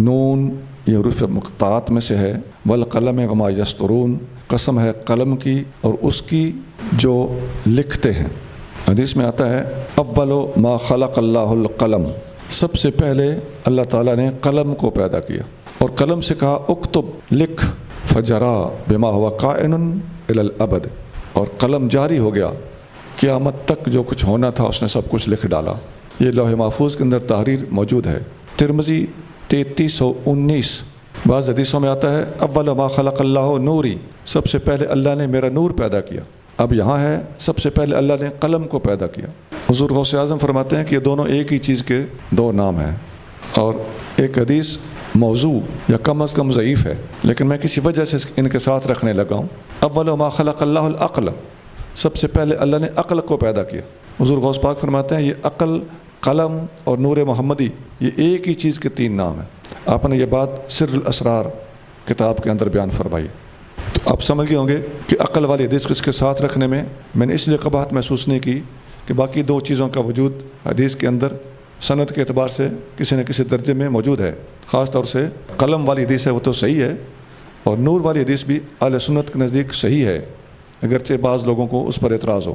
نون یہ حروف مقطعات میں سے ہے، والقلم وما یسطرون، قسم ہے قلم کی اور اس کی جو لکھتے ہیں۔ حدیث میں آتا ہے اول ما خلق اللہ القلم، سب سے پہلے اللہ تعالیٰ نے قلم کو پیدا کیا اور قلم سے کہا اکتب، لکھ، فجرا بما ہوا کائن الی الابد، اور قلم جاری ہو گیا، قیامت تک جو کچھ ہونا تھا اس نے سب کچھ لکھ ڈالا۔ یہ لوح محفوظ کے اندر تحریر موجود ہے۔ ترمذی 3319، بعض حدیثوں میں آتا ہے اول ما خلق اللہ نوری، سب سے پہلے اللہ نے میرا نور پیدا کیا۔ اب یہاں ہے سب سے پہلے اللہ نے قلم کو پیدا کیا۔ حضور غوث اعظم فرماتے ہیں کہ یہ دونوں ایک ہی چیز کے دو نام ہیں، اور ایک حدیث موضوع یا کم از کم ضعیف ہے، لیکن میں کسی وجہ سے ان کے ساتھ رکھنے لگا ہوں۔ اول ما خلق اللہ العقل، سب سے پہلے اللہ نے عقل کو پیدا کیا۔ حضور غوث پاک فرماتے ہیں یہ عقل، قلم اور نور محمدی یہ ایک ہی چیز کے تین نام ہیں۔ آپ نے یہ بات سر الاسرار کتاب کے اندر بیان فرمائی۔ تو آپ سمجھ گئے ہوں گے کہ عقل والی حدیث کو اس کے ساتھ رکھنے میں نے اس لیے قباحت محسوس نہیں کی کہ باقی دو چیزوں کا وجود حدیث کے اندر سند کے اعتبار سے کسی نہ کسی درجے میں موجود ہے۔ خاص طور سے قلم والی حدیث ہے وہ تو صحیح ہے، اور نور والی حدیث بھی اہل سنت کے نزدیک صحیح ہے، اگرچہ بعض لوگوں کو اس پر اعتراض ہو۔